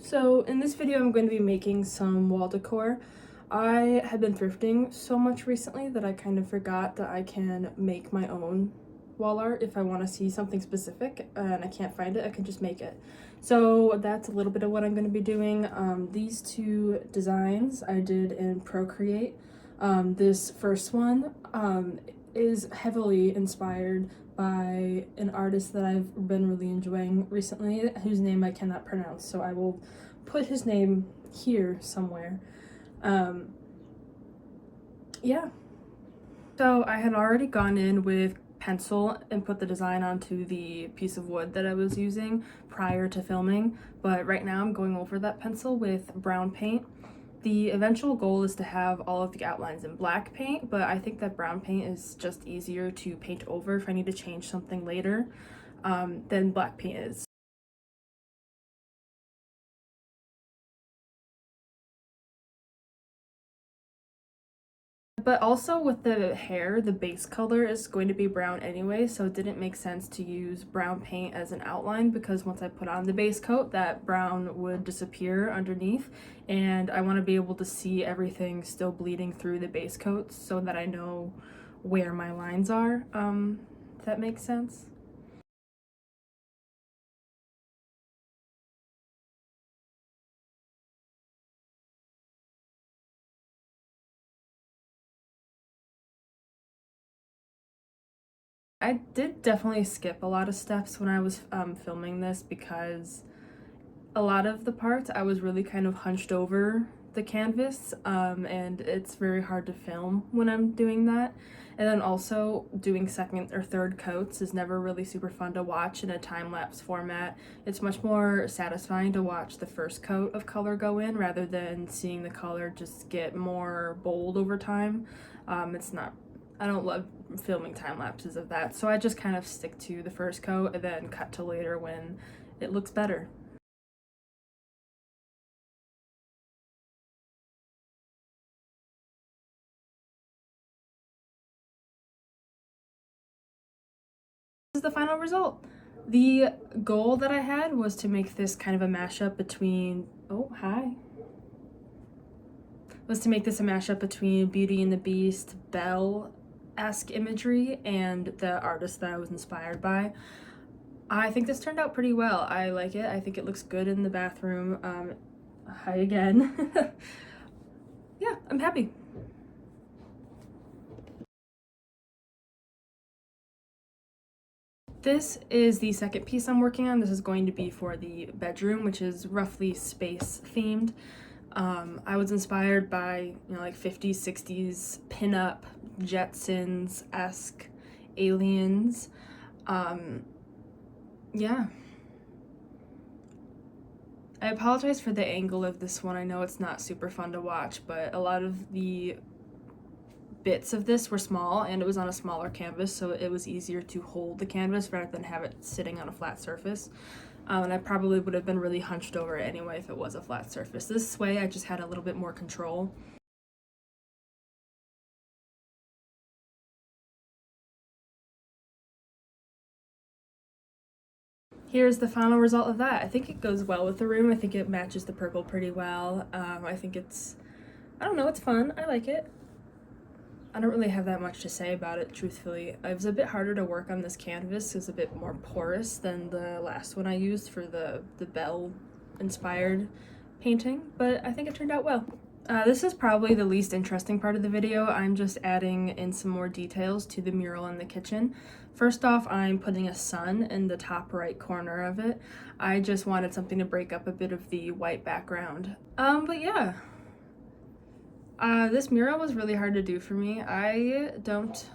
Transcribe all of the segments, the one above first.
So in this video, I'm going to be making some wall decor. I have been thrifting so much recently that I kind of forgot that I can make my own wall art if I want to see something specific and I can't find it, I can just make it. So that's a little bit of what I'm going to be doing. These two designs I did in Procreate. This first one is heavily inspired by an artist that I've been really enjoying recently, whose name I cannot pronounce, so I will put his name here somewhere. Yeah. So I had already gone in with pencil and put the design onto the piece of wood that I was using prior to filming, but right now I'm going over that pencil with brown paint. The eventual goal is to have all of the outlines in black paint, but I think that brown paint is just easier to paint over if I need to change something later than black paint is. But also with the hair, the base color is going to be brown anyway, so it didn't make sense to use brown paint as an outline because once I put on the base coat, that brown would disappear underneath, and I want to be able to see everything still bleeding through the base coat so that I know where my lines are, if that makes sense. I did definitely skip a lot of steps when I was filming this because a lot of the parts I was really kind of hunched over the canvas, and it's very hard to film when I'm doing that. And then also doing second or third coats is never really super fun to watch in a time-lapse format. It's much more satisfying to watch the first coat of color go in rather than seeing the color just get more bold over time. It's not, I don't love filming time lapses of that, so I just kind of stick to the first coat and then cut to later when it looks better. This is the final result. The goal that I had was to make this kind of a mashup between, oh, hi. Was to make this a mashup between Beauty and the Beast, Belle-esque imagery, and the artist that I was inspired by. I think this turned out pretty well. I like it. I think it looks good in the bathroom. Hi again. Yeah, I'm happy. This is the second piece I'm working on. This is going to be for the bedroom, which is roughly space themed. I was inspired by, like 50s, 60s pinup, Jetsons-esque aliens. Yeah. I apologize for the angle of this one. I know it's not super fun to watch, but a lot of the bits of this were small and it was on a smaller canvas, so it was easier to hold the canvas rather than have it sitting on a flat surface. And I probably would have been really hunched over it anyway if it was a flat surface. This way I just had a little bit more control. Here's the final result of that. I think it goes well with the room. I think it matches the purple pretty well. I think it's, I don't know, it's fun. I like it. I don't really have that much to say about it, truthfully. It was a bit harder to work on this canvas. It's a bit more porous than the last one I used for the Belle-inspired painting, but I think it turned out well. This is probably the least interesting part of the video. I'm just adding in some more details to the mural in the kitchen. First off, I'm putting a sun in the top right corner of it. I just wanted something to break up a bit of the white background. But yeah. This mural was really hard to do for me. I don't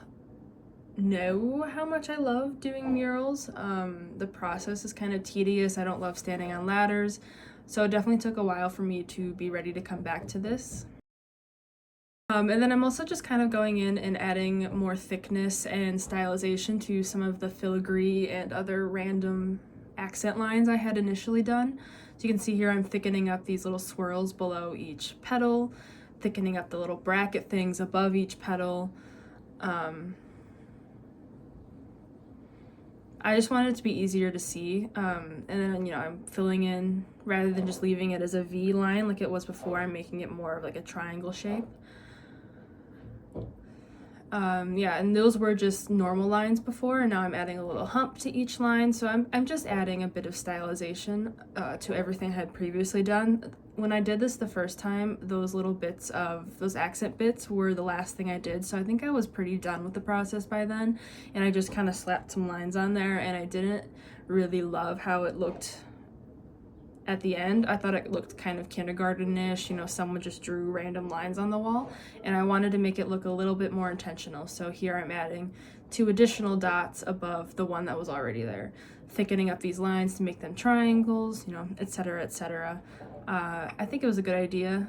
know how much I love doing murals. The process is kind of tedious. I don't love standing on ladders, so it definitely took a while for me to be ready to come back to this. And then I'm also just kind of going in and adding more thickness and stylization to some of the filigree and other random accent lines I had initially done. So you can see here I'm thickening up these little swirls below each petal, thickening up the little bracket things above each petal. I just wanted it to be easier to see. And then, I'm filling in, rather than just leaving it as a V line like it was before, I'm making it more of like a triangle shape. Yeah, and those were just normal lines before, and now I'm adding a little hump to each line, so I'm just adding a bit of stylization to everything I had previously done. When I did this the first time, those little bits of, those accent bits were the last thing I did, so I think I was pretty done with the process by then, and I just kind of slapped some lines on there, and I didn't really love how it looked at the end. I thought it looked kind of kindergarten-ish, someone just drew random lines on the wall, and I wanted to make it look a little bit more intentional. So here I'm adding 2 additional dots above the one that was already there, thickening up these lines to make them triangles, etc., etc. I think it was a good idea.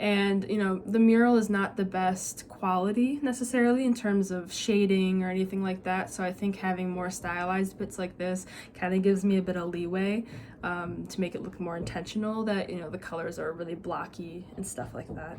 And, the mural is not the best quality necessarily in terms of shading or anything like that. So I think having more stylized bits like this kind of gives me a bit of leeway to make it look more intentional, that, the colors are really blocky and stuff like that.